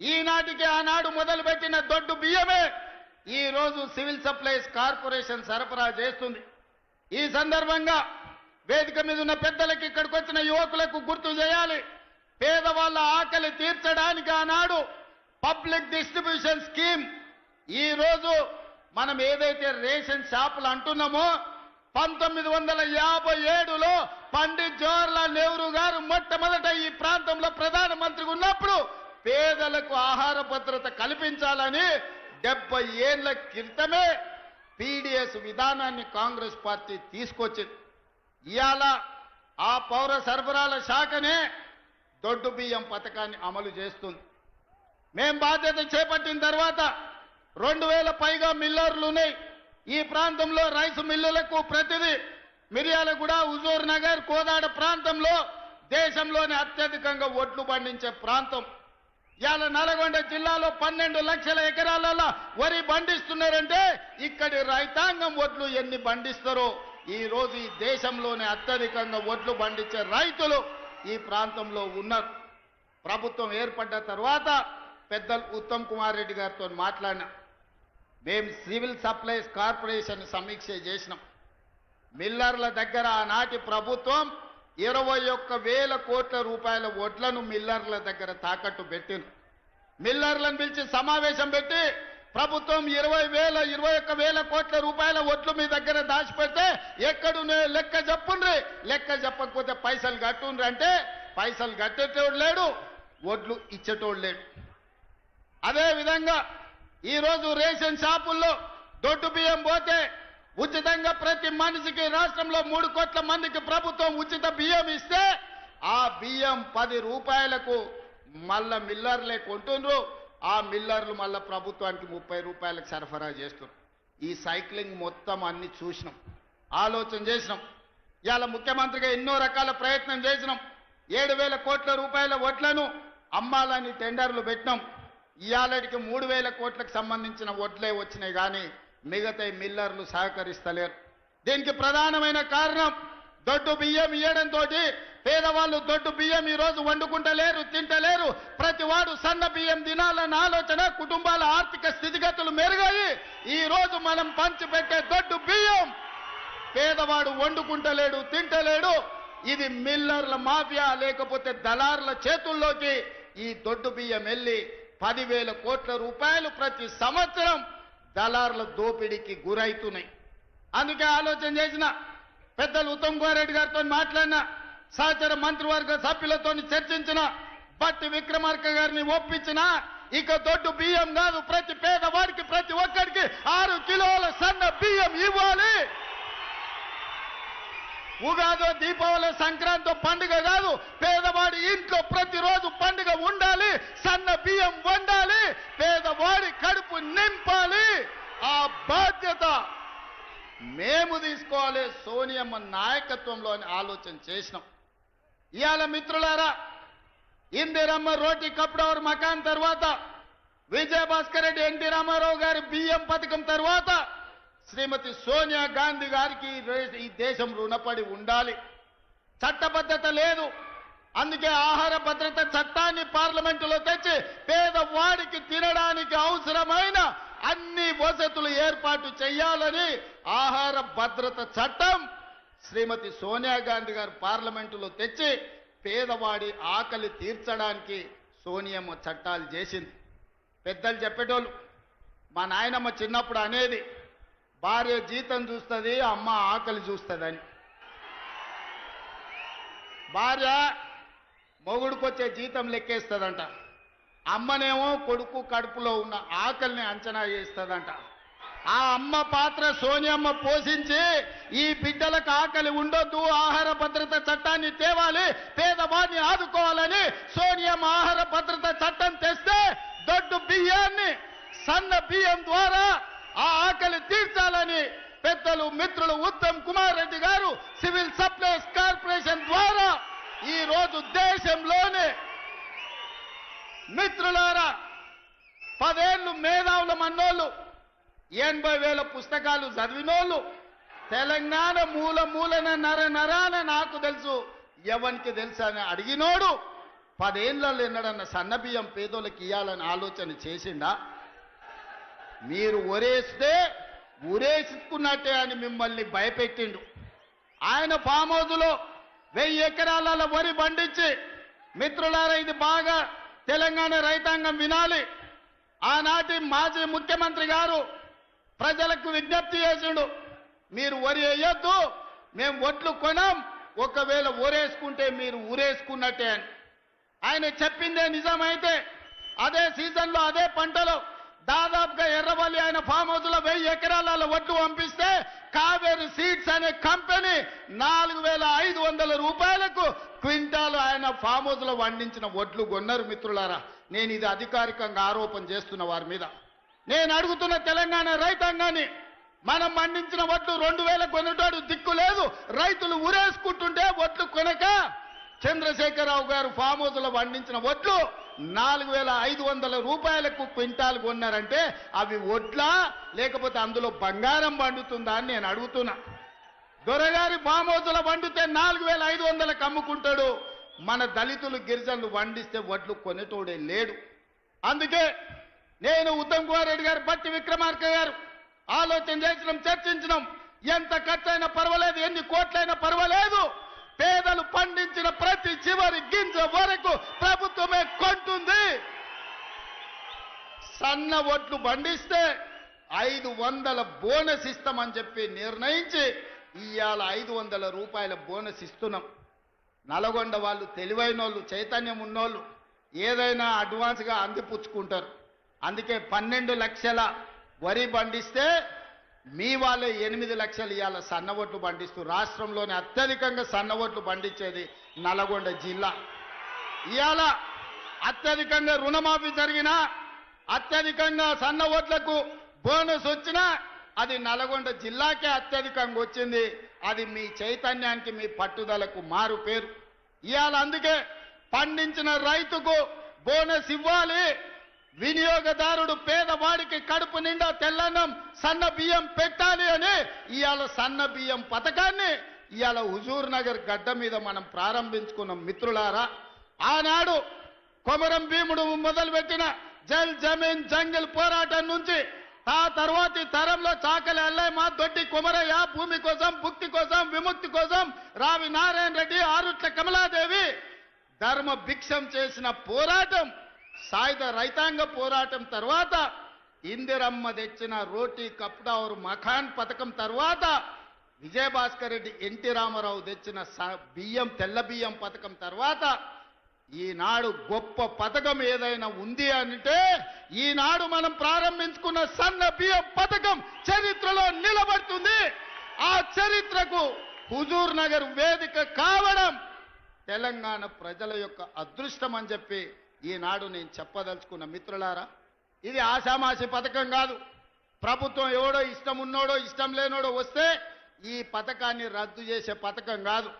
S2: ఈనాటికి ఆనాడు మొదలుపెట్టిన దొడ్డు బియ్యమే ఈ రోజు సివిల్ సప్లైస్ కార్పొరేషన్ సరఫరా చేస్తుంది. ఈ సందర్భంగా వేదిక మీద ఉన్న పెద్దలకు, ఇక్కడికి వచ్చిన యువకులకు గుర్తు చేయాలి, పేదవాళ్ళ ఆకలి తీర్చడానికి ఆనాడు పబ్లిక్ డిస్ట్రిబ్యూషన్ స్కీమ్, ఈ రోజు మనం ఏదైతే రేషన్ షాపులు అంటున్నామో 1957లో పండిత్ జవహర్లాల్ నెహ్రూ గారు మొట్టమొదట ఈ ప్రాంతంలో ప్రధానమంత్రిగా ఉన్నప్పుడు పేదలకు ఆహార భద్రత కల్పించాలని 70 ఏళ్ల క్రితమే పీడీఎస్ విధానాన్ని కాంగ్రెస్ పార్టీ తీసుకొచ్చింది. ఇవాళ ఆ పౌర సరఫరాల శాఖనే దొడ్డు బియ్యం పథకాన్ని అమలు చేస్తుంది. మేం బాధ్యత చేపట్టిన తర్వాత 2000 పైగా మిల్లర్లు ఉన్నాయి ఈ ప్రాంతంలో. రైసు మిల్లులకు ప్రతిదీ మిర్యాలగూడ, హుజూర్ నగర్, కోదాడ ప్రాంతంలో దేశంలోనే అత్యధికంగా ఒడ్లు పండించే ప్రాంతం. ఇవాళ నల్గొండ జిల్లాలో 12 లక్షల ఎకరాలలో వరి పండిస్తున్నారంటే ఇక్కడి రైతాంగం ఒడ్లు ఎన్ని పండిస్తారో. ఈ రోజు ఈ దేశంలోనే అత్యధికంగా ఒడ్లు పండించే రైతులు ఈ ప్రాంతంలో ఉన్నారు. ప్రభుత్వం ఏర్పడ్డ తర్వాత పెద్దలు ఉత్తమ్ కుమార్ రెడ్డి గారితో మాట్లాడినా. మేము సివిల్ సప్లైస్ కార్పొరేషన్ సమీక్ష చేసినాం. మిల్లర్ల దగ్గర ఆనాటి ప్రభుత్వం 21,000 కోట్ల రూపాయల వడ్లను మిల్లర్ల దగ్గర తాకట్టు పెట్టింది. మిల్లర్లను పిలిచి సమావేశం పెట్టి ప్రభుత్వం 20,000 21,000 కోట్ల రూపాయల ఒడ్లు మీ దగ్గర దాచిపెడితే ఎక్కడునే లెక్క చెప్పుండ్రి, లెక్క చెప్పకపోతే పైసలు కట్టుండ్రి అంటే పైసలు కట్టేటోడు లేడు, ఒడ్లు ఇచ్చేటోడు లేడు. అదే విధంగా ఈరోజు రేషన్ షాపుల్లో దొడ్డు బియ్యం పోతే ఉచితంగా ప్రతి మనిషికి రాష్ట్రంలో 3 కోట్ల మందికి ప్రభుత్వం ఉచిత బియ్యం ఇస్తే ఆ బియ్యం 10 రూపాయలకు మళ్ళా మిల్లర్లే కొంటుండ్రు. ఆ మిల్లర్లు మళ్ళా ప్రభుత్వానికి 30 రూపాయలకు సరఫరా చేస్తున్నారు. ఈ సైక్లింగ్ మొత్తం అన్ని చూసినాం, ఆలోచన చేసినాం. ఇవాళ ముఖ్యమంత్రిగా ఎన్నో రకాల ప్రయత్నం చేసినాం. 7,000 కోట్ల రూపాయల వడ్లను అమ్మాలని టెండర్లు పెట్టినాం. ఇవాళకి 3,000 కోట్లకు సంబంధించిన వడ్లే వచ్చినాయి, కానీ మిగతా మిల్లర్లు సహకరిస్తలేరు. దీనికి ప్రధానమైన కారణం దొడ్డు బియ్యం ఇవ్వడంతో పేదవాళ్ళు దొడ్డు బియ్యం ఈరోజు వండుకుంటలేరు, తింటలేరు. ప్రతి వాడు సన్న బియ్యం తినాలన్న ఆలోచన, కుటుంబాల ఆర్థిక స్థితిగతులు మెరుగాయి. ఈ రోజు మనం పంచిపెట్టే దొడ్డు బియ్యం పేదవాడు వండుకుంటలేడు, తింటలేడు. ఇది మిల్లర్ల మాఫియా లేకపోతే దళారుల చేతుల్లోకి ఈ దొడ్డు బియ్యం వెళ్ళి 10,000 కోట్ల రూపాయలు ప్రతి సంవత్సరం దళారుల దోపిడీకి గురైతున్నాయి. అందుకే ఆలోచన చేసిన పెద్దలు ఉత్తమ్ కుమార్ రెడ్డి గారితో మాట్లాడిన, సహచర మంత్రివర్గ సభ్యులతో చర్చించిన, బట్టి విక్రమార్క గారిని ఒప్పించిన, ఇక దొడ్డు బియ్యం కాదు, ప్రతి పేదవాడికి ప్రతి ఒక్కరికి 6 కిలోల సన్న బియ్యం ఇవ్వాలి. ఉగాదో, దీపావళి, సంక్రాంతి పండుగ కాదు, పేదవాడి ఇంట్లో ప్రతిరోజు పండుగ ఉండాలి, సన్న బియ్యం వండాలి, పేదవాడి కడుపు నింపాలి. ఆ బాధ్యత మేము తీసుకోవాలి, సోనియమ్మ నాయకత్వంలో అని ఆలోచన చేసినాం. ఇవాళ మిత్రులారా, ఇందిరమ్మ రోటీ కప్డవర్ మకాన్ తర్వాత, విజయభాస్కర్ రెడ్డి ఎన్టీ రామారావు గారి బియ్యం పథకం తర్వాత శ్రీమతి సోనియా గాంధీ గారికి ఈ దేశం రుణపడి ఉండాలి. చట్టబద్ధత లేదు, అందుకే ఆహార భద్రత చట్టాన్ని పార్లమెంటులో తెచ్చి పేదవాడికి తినడానికి అవసరమైన అన్ని వసతులు ఏర్పాటు చేయాలని ఆహార భద్రత చట్టం శ్రీమతి సోనియా గాంధీ గారు పార్లమెంటులో తెచ్చి పేదవాడి ఆకలి తీర్చడానికి సోనియమ్మ చట్టాలు చేసింది. పెద్దలు చెప్పేటోళ్ళు, మా నాయనమ్మ చిన్నప్పుడు అనేది, భార్య జీతం చూస్తుంది, అమ్మ ఆకలి చూస్తుందని. భార్య మొగుడుకొచ్చే జీతం లెక్కేస్తుందంట, అమ్మనేమో కొడుకు కడుపులో ఉన్న ఆకలిని అంచనా చేస్తుందంట. ఆ అమ్మ పాత్ర సోనియమ్మ పోషించి ఈ బిడ్డలకు ఆకలి ఉండొద్దు, ఆహార భద్రత చట్టాన్ని తేవాలి, పేదవాడిని ఆదుకోవాలని సోనియమ్మ ఆహార భద్రత చట్టం తెస్తే దొడ్డు బియ్యాన్ని సన్న బియ్యం ద్వారా ఆ ఆకలి తీర్చాలని పెద్దలు మిత్రులు ఉత్తమ్ కుమార్ రెడ్డి గారు సివిల్ సప్లైస్ కార్పొరేషన్ ద్వారా ఈ రోజు దేశంలోనే మిత్రులారా 10 ఏళ్ళు మేధావుల మన్నోళ్ళు, 80,000 పుస్తకాలు చదివినోళ్ళు, తెలంగాణ మూల మూలన నరాన నాకు తెలుసు ఎవరికి తెలుసు అని అడిగినోడు 10 ఏళ్ళలో ఎన్నడన్న సన్నబియ్యం పేదోళ్ళకి ఇవ్వాలని ఆలోచన చేసిండా? మీరు ఒరేస్తే ఉరేసుకున్నట్టే అని మిమ్మల్ని భయపెట్టిండు. ఆయన ఫామ్ హౌస్లో 1000 ఎకరాల వరి పండించి, మిత్రులారా ఇది బాగా తెలంగాణ రైతాంగం వినాలి, ఆనాటి మాజీ ముఖ్యమంత్రి గారు ప్రజలకు విజ్ఞప్తి చేసిండు, మీరు వరి వేయొద్దు, మేము ఒట్లు కొనం, ఒకవేళ ఊరేసుకుంటే మీరు ఊరేసుకున్నట్టే అని. ఆయన చెప్పిందే నిజమైతే అదే సీజన్లో అదే పంటలో దాదాపుగా ఎర్రవల్లి ఆయన ఫామ్ హౌస్లో 1000 ఎకరాల ఒడ్లు పంపిస్తే కావేరి సీడ్స్ అనే కంపెనీ 4,500 రూపాయలకు క్వింటాలు ఆయన ఫామ్ హౌస్లో వండించిన ఒడ్లు కొన్నారు. మిత్రులారా, నేను ఇది అధికారికంగా ఆరోపణ చేస్తున్న వారి మీద. నేను అడుగుతున్న తెలంగాణ రైతాంగాన్ని, మనం పండించిన ఒడ్లు 2,000 కొనేటోడు దిక్కు లేదు, రైతులు ఊరేసుకుంటుంటే ఒడ్లు కొనక చంద్రశేఖరరావు గారు ఫామ్ హౌస్లో పండించిన ఒడ్లు 4,500 రూపాయలకు క్వింటాల్ కొన్నారంటే అవి ఒడ్లా లేకపోతే అందులో బంగారం పండుతుందా అని నేను అడుగుతున్నా. దొరగారి ఫామ్ హౌస్లో వండితే 4,500లకు అమ్ముకుంటాడు, మన దళితులు గిరిజనులు వండిస్తే వడ్లు కొనేటోడే లేడు. అందుకే నేను ఉత్తమ్ కుమార్ రెడ్డి గారు, బట్టి విక్రమార్క గారు ఆలోచన చేసినాం, చర్చించినాం. ఎంత ఖర్చైనా పర్వాలేదు, ఎన్ని కోట్లైనా పర్వాలేదు, పేదలు పండించిన ప్రతి చివరి గింజ వరకు ప్రభుత్వమే కొంటుంది. సన్న ఒట్లు పండిస్తే 500 బోనస్ ఇస్తామని చెప్పి నిర్ణయించి ఇవాళ 500 రూపాయల బోనస్ ఇస్తున్నాం. నల్గొండ వాళ్ళు తెలివైన వాళ్ళు, చైతన్యం ఉన్నోళ్ళు ఏదైనా అడ్వాన్స్గా అందిపుచ్చుకుంటారు. అందుకే 12 లక్షల వరి పండిస్తే మీ వాళ్ళే 8 లక్షలు ఇవాళ సన్న ఒట్లు పండిస్తూ రాష్ట్రంలోనే అత్యధికంగా సన్న ఒట్లు పండించేది నల్గొండ జిల్లా. ఇవాళ అత్యధికంగా రుణమాఫీ జరిగినా, అత్యధికంగా సన్న ఓట్లకు బోనస్ వచ్చినా అది నల్గొండ జిల్లాకే అత్యధికంగా వచ్చింది. అది మీ చైతన్యానికి, మీ పట్టుదలకు మారు పేరు. ఇవాళ అందుకే పండించిన రైతుకు బోనస్ ఇవ్వాలి, వినియోగదారుడు పేదవాడికి కడుపు నిండా తెల్లన్నం సన్న బియ్యం పెట్టాలి అని ఇవాళ సన్న బియ్యం పథకాన్ని ఇవాళ హుజూర్ నగర్ గడ్డ మీద మనం ప్రారంభించుకున్నాం. మిత్రులారా, ఆనాడు కొమరం భీముడు మొదలుపెట్టిన జల్ జమీన్ జంగిల్ పోరాటం నుంచి ఆ తర్వాతి తరంలో చాకలి అల్లయ్య, దొడ్డి కుమరయ్య భూమి కోసం, భుక్తి కోసం, విముక్తి కోసం రావి నారాయణ రెడ్డి, ఆరుట్ల కమలాదేవి ధర్మ భిక్షం చేసిన పోరాటం, సాయుధ రైతాంగ పోరాటం తర్వాత ఇందిరమ్మ తెచ్చిన రోటీ కప్డా और మఖాన్ పథకం తర్వాత విజయభాస్కర్ రెడ్డి, ఎన్టీ రామారావు తెచ్చిన బియ్యం, తెల్ల బియ్యం పథకం తర్వాత ఈనాడు గొప్ప పథకం ఏదైనా ఉంది అంటే ఈనాడు మనం ప్రారంభించుకున్న సన్న బియ్యం పథకం చరిత్రలో నిలబడుతుంది. ఆ చరిత్రకు హుజూర్ నగర్ వేదిక కావడం తెలంగాణ ప్రజల యొక్క అదృష్టం అని చెప్పి ఈనాడు నేను చెప్పదలుచుకున్న. మిత్రులారా, ఇది ఆషామాషి పథకం కాదు. ప్రభుత్వం ఎవడో ఇష్టం ఉన్నోడో ఇష్టం లేనోడో వస్తే ఈ పథకాన్ని రద్దు చేసే పథకం కాదు.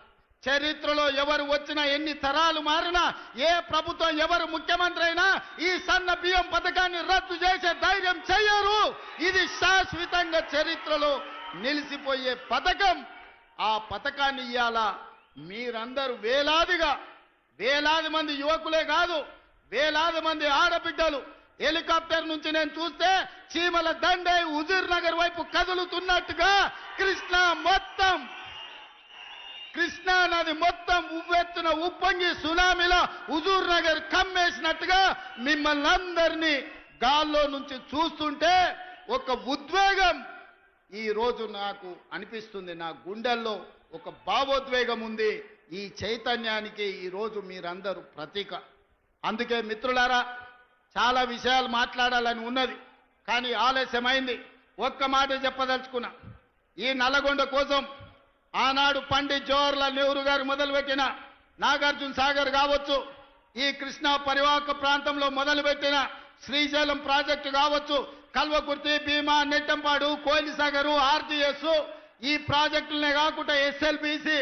S2: చరిత్రలో ఎవరు వచ్చినా, ఎన్ని తరాలు మారినా, ఏ ప్రభుత్వం ఎవరు ముఖ్యమంత్రి అయినా ఈ సన్న బియ్యం పథకాన్ని రద్దు చేసే ధైర్యం చెయ్యరు. ఇది శాశ్వతంగా చరిత్రలో నిలిచిపోయే పథకం. ఆ పథకాన్ని ఇయ్యాల మీరందరూ వేలాది మంది యువకులే కాదు, వేలాది మంది ఆడబిడ్డలు హెలికాప్టర్ నుంచి నేను చూస్తే చీమల దండే హుజూర్ నగర్ వైపు కదులుతున్నట్టుగా కృష్ణా నది మొత్తం ఉవ్వెత్తున ఉప్పొంగి సునామీలో హుజూర్ నగర్ కమ్మేసినట్టుగా మిమ్మల్ని అందరినీ గాల్లో నుంచి చూస్తుంటే ఒక ఉద్వేగం ఈ రోజు నాకు అనిపిస్తుంది. నా గుండెల్లో ఒక భావోద్వేగం ఉంది. ఈ చైతన్యానికి ఈ రోజు మీరందరూ ప్రతీక. అందుకే మిత్రులారా, చాలా విషయాలు మాట్లాడాలని ఉన్నది, కానీ ఆలస్యమైంది. ఒక్క మాట చెప్పదలుచుకున్నా. ఈ నల్గొండ కోసం ఆనాడు పండిత్ జవహర్లాల్ నెహ్రూ గారు మొదలుపెట్టిన నాగార్జున సాగర్ కావచ్చు, ఈ కృష్ణా పరివాహక ప్రాంతంలో మొదలుపెట్టిన శ్రీశైలం ప్రాజెక్టు కావచ్చు, కల్వకుర్తి, భీమా, నెట్టంపాడు, కోయిలసాగరు, ఆర్టీఎస్, ఈ ప్రాజెక్టులనే కాకుండా ఎస్ఎల్బిసి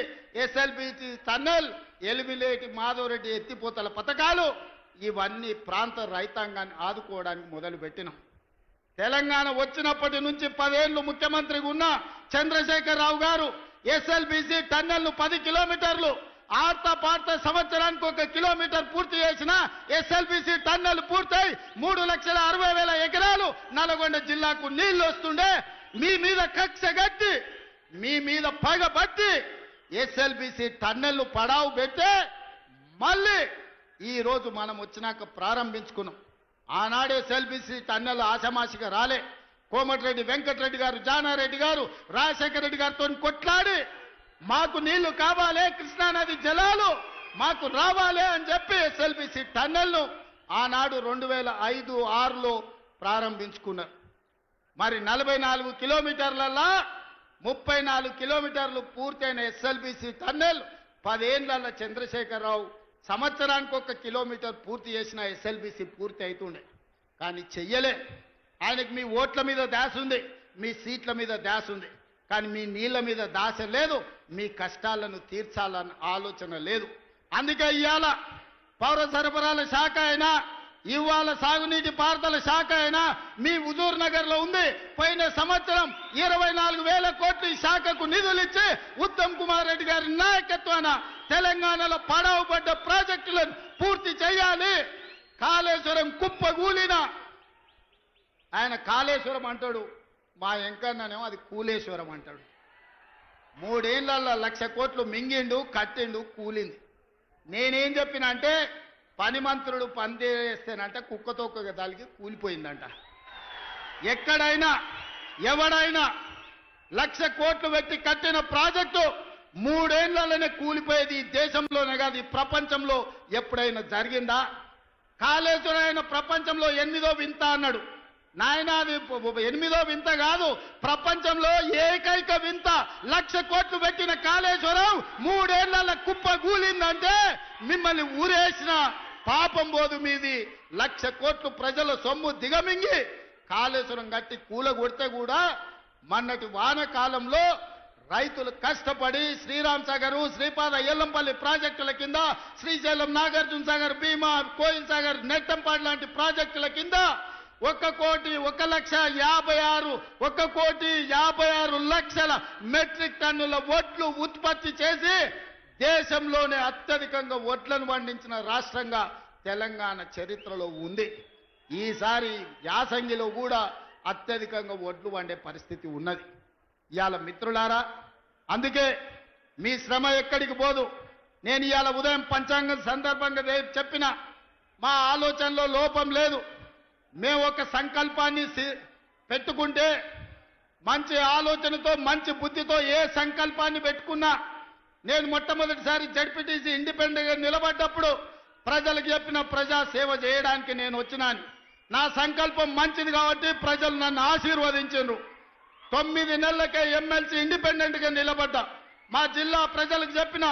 S2: టన్నెల్, ఎలిమిలేటి మాధవరెడ్డి ఎత్తిపోతల పథకాలు, ఇవన్నీ ప్రాంత రైతాంగాన్ని ఆదుకోవడానికి మొదలుపెట్టినాం. తెలంగాణ వచ్చినప్పటి నుంచి 10 ఏళ్లు ముఖ్యమంత్రిగా ఉన్న చంద్రశేఖరరావు గారు ఎస్ఎల్బిసి టన్నెల్ను 10 కిలోమీటర్లు ఆర్తా పార్తా సంవత్సరానికి 1 కిలోమీటర్ పూర్తి చేసిన ఎస్ఎల్బిసి టన్నెల్ పూర్తయి 3,60,000 ఎకరాలు నల్గొండ జిల్లాకు నీళ్లు వస్తుండే మీ మీద కక్ష గట్టి, మీ మీద పగబట్టి ఎస్ఎల్బిసి టన్నెల్ను పడావు పెట్టే మళ్ళీ ఈ రోజు మనం వచ్చినాక ప్రారంభించుకున్నాం. ఆనాడు ఎస్ఎల్బిసి టన్నెల్ ఆషమాషిగా రాలే. కోమటిరెడ్డి వెంకటరెడ్డి గారు, జానారెడ్డి గారు, రాజశేఖర రెడ్డి గారితో కొట్లాడి మాకు నీళ్లు కావాలి, కృష్ణానది జలాలు మాకు రావాలి అని చెప్పి ఎస్ఎల్బిసి టన్నెల్ను ఆనాడు 2005-6లో ప్రారంభించుకున్నారు. మరి 44 కిలోమీటర్లలో 34 కిలోమీటర్లు పూర్తయిన ఎస్ఎల్బిసి టన్నెల్ 10 ఏళ్లలో చంద్రశేఖరరావు సంవత్సరానికి 1 కిలోమీటర్ పూర్తి చేసిన ఎస్ఎల్బిసి పూర్తి అవుతుండే, కానీ చెయ్యలే. ఆయనకి మీ ఓట్ల మీద దాస ఉంది, మీ సీట్ల మీద దాస ఉంది, కానీ మీ నీళ్ల మీద దాస లేదు, మీ కష్టాలను తీర్చాలన్న ఆలోచన లేదు. అందుకే ఇవాళ పౌర సరఫరాల శాఖ అయినా, ఇవాళ సాగునీటి పారుదల శాఖ అయినా మీ హుజూర్ నగర్ లో ఉంది. పోయిన సంవత్సరం 24,000 కోట్లు ఈ శాఖకు నిధులు ఇచ్చి ఉత్తమ్ కుమార్ రెడ్డి గారి నాయకత్వాన తెలంగాణలో పడవబడ్డ ప్రాజెక్టులను పూర్తి చేయాలి. కాళేశ్వరం కుప్పగూలిన ఆయన కాళేశ్వరం అంటాడు, మా ఎంకన్ననేమో అది కూలేశ్వరం అంటాడు. 3 ఏళ్లలో 1,00,000 కోట్లు మింగిండు, కట్టిండు, కూలింది. నేనేం చెప్పిన అంటే పని మంత్రులు పనిచేస్తేనంట కుక్కతోక దానికి కూలిపోయిందంట. ఎక్కడైనా ఎవడైనా 1,00,000 కోట్లు పెట్టి కట్టిన ప్రాజెక్టు 3 ఏళ్లలోనే కూలిపోయేది. ఈ దేశంలోనే కాదు, ఈ ప్రపంచంలో ఎప్పుడైనా జరిగిందా? కాళేశ్వరం ఆయన ప్రపంచంలో 8వ వింత అన్నాడు. నాయన అది 8వ వింత కాదు, ప్రపంచంలో ఏకైక వింత. 1,00,000 కోట్లు పెట్టిన కాళేశ్వరం 3 ఏళ్ల కుప్ప కూలిందంటే మిమ్మల్ని ఊరేసిన పాపం పోదు మీది. 1,00,000 కోట్లు ప్రజల సొమ్ము దిగమింగి కాళేశ్వరం కట్టి కూలగొడితే కూడా మొన్నటి వానకాలంలో రైతులు కష్టపడి శ్రీరామ్ సాగర్, శ్రీపాద ఎల్లంపల్లి ప్రాజెక్టుల కింద, శ్రీశైలం నాగార్జున సాగర్, భీమా, కోయిల్ సాగర్, నెట్టంపాడు లాంటి ప్రాజెక్టుల కింద 1,56,56,00,000 మెట్రిక్ టన్నుల వడ్లు ఉత్పత్తి చేసి దేశంలోనే అత్యధికంగా వడ్లను పండించిన రాష్ట్రంగా తెలంగాణ చరిత్రలో ఉంది. ఈసారి యాసంగిలో కూడా అత్యధికంగా వడ్లు వండే పరిస్థితి ఉన్నది. ఇవాళ మిత్రులారా, అందుకే మీ శ్రమ ఎక్కడికి పోదు. నేను ఇవాళ ఉదయం పంచాంగం సందర్భంగా చెప్పిన మా ఆలోచనలో లోపం లేదు. మేము ఒక సంకల్పాన్ని పెట్టుకుంటే మంచి ఆలోచనతో మంచి బుద్ధితో ఏ సంకల్పాన్ని పెట్టుకున్నా, నేను మొట్టమొదటిసారి జడ్పీటీసీ ఇండిపెండెంట్గా నిలబడ్డప్పుడు ప్రజలకు చెప్పిన ప్రజా సేవ చేయడానికి నేను వచ్చినాను. నా సంకల్పం మంచిది కాబట్టి ప్రజలు నన్ను ఆశీర్వదించారు. 9 నెలలకే ఎమ్మెల్సీ ఇండిపెండెంట్గా నిలబడ్డా. మా జిల్లా ప్రజలకు చెప్పిన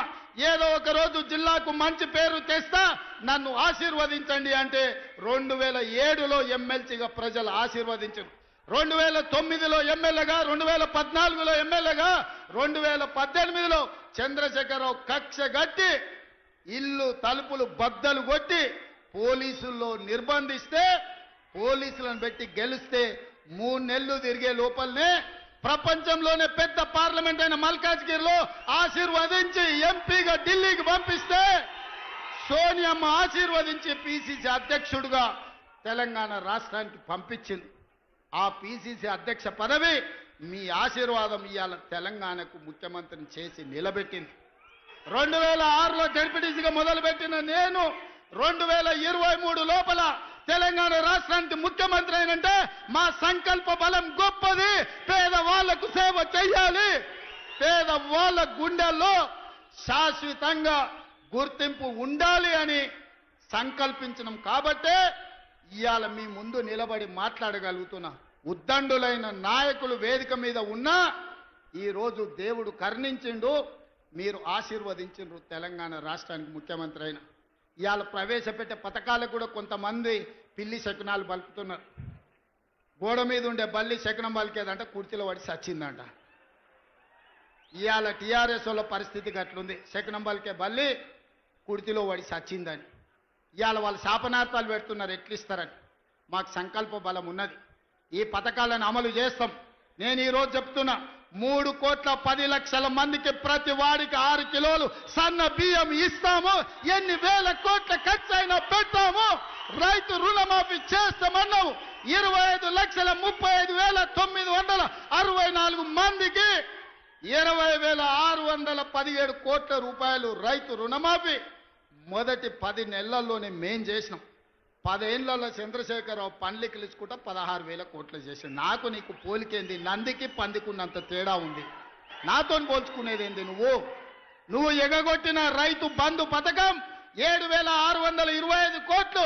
S2: ఏదో ఒక రోజు జిల్లాకు మంచి పేరు తెస్తా, నన్ను ఆశీర్వదించండి అంటే 2007లో ఎమ్మెల్సీగా ప్రజలు ఆశీర్వదించారు. 2009లో ఎమ్మెల్యేగా, 2014లో ఎమ్మెల్యేగా, 2018లో చంద్రశేఖరరావు కక్ష గట్టి ఇల్లు తలుపులు బద్దలు కొట్టి పోలీసుల్లో నిర్బంధిస్తే, పోలీసులను పెట్టి గెలిస్తే 3 నెలలు తిరిగే లోపలనే ప్రపంచంలోనే పెద్ద పార్లమెంట్ అయిన మల్కాజ్గిరిలో ఆశీర్వదించి ఎంపీగా ఢిల్లీకి పంపిస్తే సోనియమ్మ ఆశీర్వదించి పిసిసి అధ్యక్షుడిగా తెలంగాణ రాష్ట్రానికి పంపించింది. ఆ పిసిసి అధ్యక్ష పదవి మీ ఆశీర్వాదం ఇవాళ తెలంగాణకు ముఖ్యమంత్రిని చేసి నిలబెట్టింది. 2006లో జడ్పీటీసీగా మొదలుపెట్టిన నేను 2023 లోపల తెలంగాణ రాష్ట్రానికి ముఖ్యమంత్రి అయినంటే మా సంకల్ప బలం గొప్పది. పేదవాళ్లకు సేవ చెయ్యాలి, పేదవాళ్ల గుండెల్లో శాశ్వతంగా గుర్తింపు ఉండాలి అని సంకల్పించడం కాబట్టే ఇవాళ మీ ముందు నిలబడి మాట్లాడగలుగుతున్నా. ఉద్దండులైన నాయకులు వేదిక మీద ఉన్నా ఈరోజు దేవుడు కరుణించిండు, మీరు ఆశీర్వదించిండ్రు తెలంగాణ రాష్ట్రానికి ముఖ్యమంత్రి అయిన. ఇవాళ ప్రవేశపెట్టే పథకాలకు కూడా కొంతమంది పిల్లి శకునాలు పలుకుతున్నారు. గోడ మీద ఉండే బల్లి శకునం పలికేదంట, కుర్చీలో పడి సచ్చిందంట. ఇవాళ టీఆర్ఎస్ వాళ్ళ పరిస్థితి అట్లుంది. శకునం పలికే బల్లి కుర్చీలో పడి సచ్చిందని. ఇవాళ వాళ్ళు శాపనార్థాలు పెడుతున్నారు, ఎట్లిస్తారని. మాకు సంకల్ప బలం ఉన్నది, ఈ పథకాలను అమలు చేస్తాం. నేను ఈరోజు చెప్తున్నా, 3,10,00,000 మందికి ప్రతి వాడికి 6 కిలోలు సన్న బియ్యం ఇస్తాము. ఎన్ని వేల కోట్ల ఖర్చు అయినా పెడతాము. రైతు రుణమాఫీ చేస్తామన్నాము. 25,35,964 మందికి 20,617 కోట్ల రూపాయలు రైతు రుణమాఫీ మొదటి 10 నెలల్లోనే మేం చేసినాం. 10 ఏళ్లలో చంద్రశేఖరరావు పండ్లికిలుచుకుంటా 16,000 కోట్లు చేశాడు. నాకు నీకు పోలికేంది? నందికి పందికున్నంత తేడా ఉంది. నాతో పోల్చుకునేది ఏంది? నువ్వు ఎగగొట్టిన రైతు బంధు పథకం 7,625 కోట్లు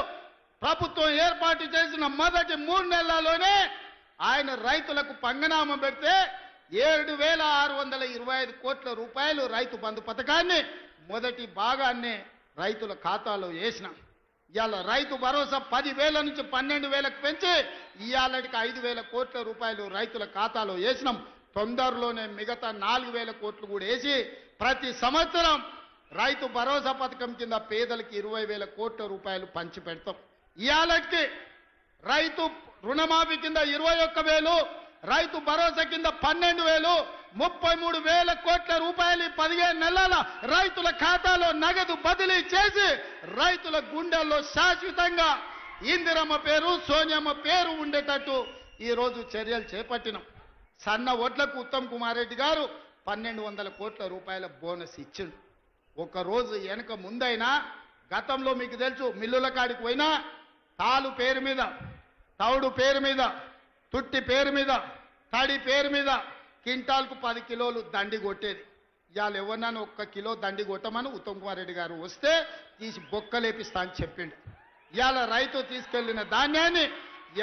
S2: ప్రభుత్వం ఏర్పాటు చేసిన మొదటి 3 నెలల్లోనే ఆయన రైతులకు పంగనామం పెడితే 7,625 కోట్ల రూపాయలు రైతు బంధు పథకాన్ని మొదటి భాగాన్ని రైతుల ఖాతాలో వేసినాం. ఇవాళ రైతు భరోసా 10,000 నుంచి 12,000కు పెంచి ఇవాళకి 5,000 కోట్ల రూపాయలు రైతుల ఖాతాలో వేసినాం. తొందరలోనే మిగతా 4,000 కోట్లు కూడా వేసి ప్రతి సంవత్సరం రైతు భరోసా పథకం కింద పేదలకి 20,000 కోట్ల రూపాయలు పంచి పెడతాం. ఇవాళకి రైతు రుణమాఫీ కింద 21,000, రైతు భరోసా కింద 12,000, 33,000 కోట్ల రూపాయలు 15 నెలల రైతుల ఖాతాలో నగదు బదిలీ చేసి రైతుల గుండెల్లో శాశ్వతంగా ఇందిరమ్మ పేరు, సోనియమ్మ పేరు ఉండేటట్టు ఈరోజు చర్యలు చేపట్టినాం. సన్న వడ్లకు ఉత్తమ్ కుమార్ రెడ్డి గారు 1,200 కోట్ల రూపాయల బోనస్ ఇచ్చిండు. ఒక రోజు వెనక ముందైనా గతంలో మీకు తెలుసు మిల్లుల కాడికి పోయినా తాలు పేరు మీద, తౌడు పేరు మీద, తుట్టి పేరు మీద, తడి పేరు మీద క్వింటాల్కు 10 కిలోలు దండి కొట్టేది. ఇవాళ ఎవరినైనా 1 కిలో దండి కొట్టమని ఉత్తమ్ కుమార్ రెడ్డి గారు వస్తే తీసి బొక్కలేపిస్తా అని చెప్పిండు. ఇవాళ రైతు తీసుకెళ్లిన ధాన్యాన్ని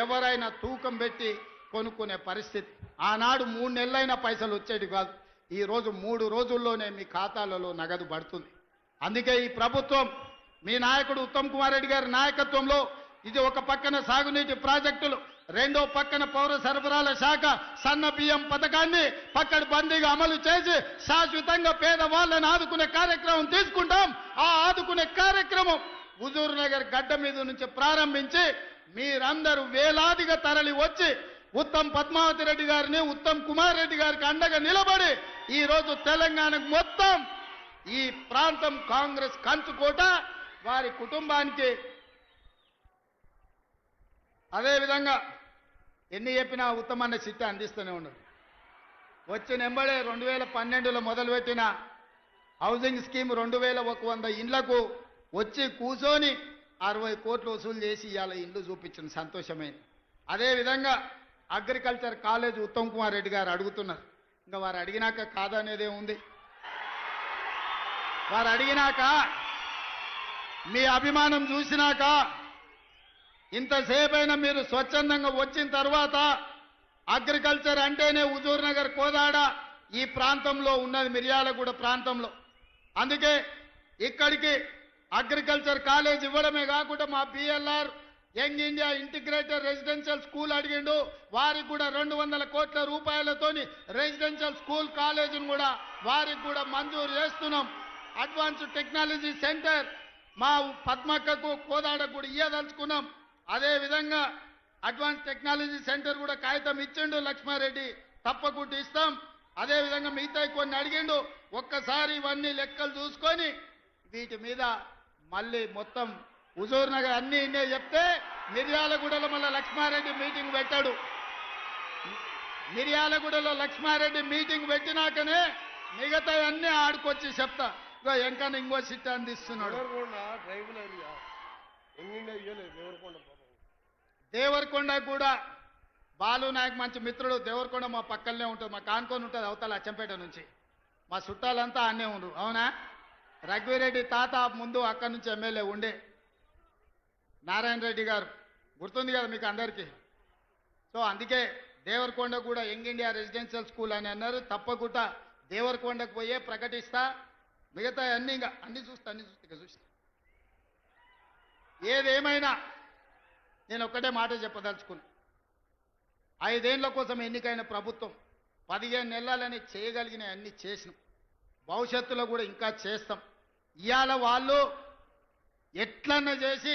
S2: ఎవరైనా తూకం పెట్టి కొనుక్కునే పరిస్థితి. ఆనాడు 3 నెలలైనా పైసలు వచ్చేది కాదు. ఈరోజు 3 రోజుల్లోనే మీ ఖాతాలలో నగదు పడుతుంది. అందుకే ఈ ప్రభుత్వం మీ నాయకుడు ఉత్తమ్ కుమార్ రెడ్డి గారి నాయకత్వంలో ఇది ఒక పక్కన సాగునీటి ప్రాజెక్టులు, రెండో పక్కన పౌర సరఫరాల శాఖ సన్న బియ్యం పథకాన్ని పక్కడబందీగా అమలు చేసి శాశ్వతంగా పేదవాళ్ళని ఆదుకునే కార్యక్రమం తీసుకుంటాం. ఆ ఆదుకునే కార్యక్రమం హుజూర్ నగర్ గడ్డ మీద నుంచి ప్రారంభించి మీరందరూ వేలాదిగా తరలి వచ్చి ఉత్తమ్ పద్మావతి రెడ్డి గారిని, ఉత్తమ్ కుమార్ రెడ్డి గారికి అండగా నిలబడి ఈరోజు తెలంగాణకు మొత్తం ఈ ప్రాంతం కాంగ్రెస్ కంచుకోట, వారి కుటుంబానికి అదేవిధంగా ఎన్ని చెప్పినా ఉత్తమన్న చిట్ట అందిస్తూనే ఉన్నారు. వచ్చిన ఎంబడే 2012లో మొదలుపెట్టిన హౌసింగ్ స్కీమ్ 2100 ఇండ్లకు వచ్చి కూర్చొని 60 కోట్లు వసూలు చేసి ఇవాళ ఇండ్లు చూపించిన సంతోషమైంది. అదేవిధంగా అగ్రికల్చర్ కాలేజ్ ఉత్తమ్ కుమార్ రెడ్డి గారు అడుగుతున్నారు. ఇంకా వారు అడిగినాక కాదనేదే ఉంది. వారు అడిగినాక మీ అభిమానం చూసినాక ఇంతసేపైనా మీరు స్వచ్ఛందంగా వచ్చిన తర్వాత అగ్రికల్చర్ అంటేనే హుజూర్ నగర్, కోదాడ ఈ ప్రాంతంలో ఉన్నది, మిర్యాలగూడ ప్రాంతంలో. అందుకే ఇక్కడికి అగ్రికల్చర్ కాలేజ్ ఇవ్వడమే కాకుండా మా BLR young India integrated residential school అడిగిండు. వారికి కూడా 200 కోట్ల రూపాయలతోని రెసిడెన్షియల్ స్కూల్ కాలేజీని కూడా వారికి కూడా మంజూరు చేస్తున్నాం. అడ్వాన్స్డ్ టెక్నాలజీ సెంటర్ మా పద్మక్కకు, కోదాడకు కూడా ఇయ్యదలుచుకున్నాం. అదేవిధంగా అడ్వాన్స్ టెక్నాలజీ సెంటర్ కూడా కాగితం ఇచ్చిండు లక్ష్మారెడ్డి, తప్పకుండా ఇస్తాం. అదేవిధంగా మిగతా కొన్ని అడిగిండు. ఒక్కసారి ఇవన్నీ లెక్కలు చూసుకొని వీటి మీద మళ్ళీ మొత్తం హుజూర్ నగర్ అన్ని ఇన్నే చెప్తే మిర్యాలగూడలో మళ్ళీ లక్ష్మారెడ్డి మీటింగ్ పెట్టాడు. మిర్యాలగూడలో లక్ష్మారెడ్డి మీటింగ్ పెట్టినాకనే మిగతా అన్ని ఆడుకొచ్చి చెప్తా. ఎంకన్నా ఇంకో సిట్ అందిస్తున్నాడు. దేవరకొండ కూడా బాలు నాయక్ మంచి మిత్రుడు. దేవరకొండ మా పక్కనే ఉంటుంది, మా కానుకొని ఉంటుంది అవతల అచ్చంపేట నుంచి. మా చుట్టాలంతా అన్నే ఉండరు. అవునా? రఘువీరెడ్డి తాత ముందు అక్కడి నుంచి ఎమ్మెల్యే ఉండే నారాయణ రెడ్డి గారు గుర్తుంది కదా మీకు అందరికీ. సో అందుకే దేవరకొండ కూడా యంగ్ ఇండియా రెసిడెన్షియల్ స్కూల్ అని అన్నారు. తప్పకుండా దేవరకొండకు పోయే ప్రకటిస్తా. మిగతా అన్ని ఇంకా అన్ని చూస్తా ఇక చూస్తా. ఏదేమైనా నేను ఒక్కటే మాట చెప్పదలుచుకున్నా. 5 ఏళ్ల కోసం ఎన్నికైన ప్రభుత్వం 15 నెలలని చేయగలిగిన అన్ని చేసినాం. భవిష్యత్తులో కూడా ఇంకా చేస్తాం. ఇవాళ వాళ్ళు ఎట్లన్నా చేసి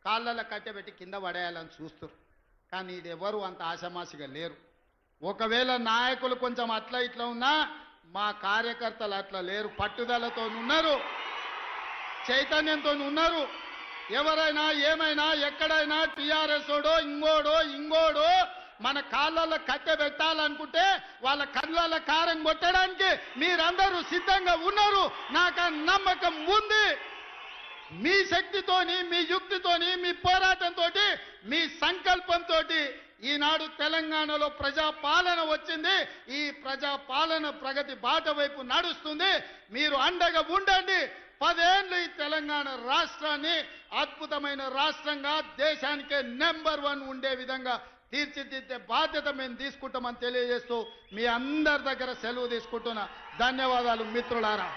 S2: కాళ్ళలో కట్టెబెట్టి కింద పడేయాలని చూస్తారు. కానీ ఇది ఎవరు అంత ఆషమాషిగా లేరు. ఒకవేళ నాయకులు కొంచెం అట్లా ఇట్లా ఉన్నా మా కార్యకర్తలు అట్లా లేరు. పట్టుదలతో ఉన్నారు, చైతన్యంతో ఉన్నారు. ఎవరైనా ఏమైనా ఎక్కడైనా టీఆర్ఎస్ ఓడో ఇంగోడో మన కాళ్ళల్లో కట్టె పెట్టాలనుకుంటే వాళ్ళ కళ్ళల్లో కారం కొట్టడానికి మీరందరూ సిద్ధంగా ఉన్నారు. నాకు ఆ నమ్మకం ఉంది. మీ శక్తితోని, మీ యుక్తితోని, మీ పోరాటంతో, మీ సంకల్పంతో ఈనాడు తెలంగాణలో ప్రజాపాలన వచ్చింది. ఈ ప్రజాపాలన ప్రగతి బాట వైపు నడుస్తుంది. మీరు అండగా ఉండండి. 10 ఏళ్ళు ఈ తెలంగాణ రాష్ట్రాన్ని అద్భుతమైన రాష్ట్రంగా దేశానికే నెంబర్ 1 ఉండే విధంగా తీర్చిదిద్దే బాధ్యత మేము తీసుకుంటామని తెలియజేస్తూ మీ అందరి దగ్గర సెలవు తీసుకుంటున్నా. ధన్యవాదాలు మిత్రులారా.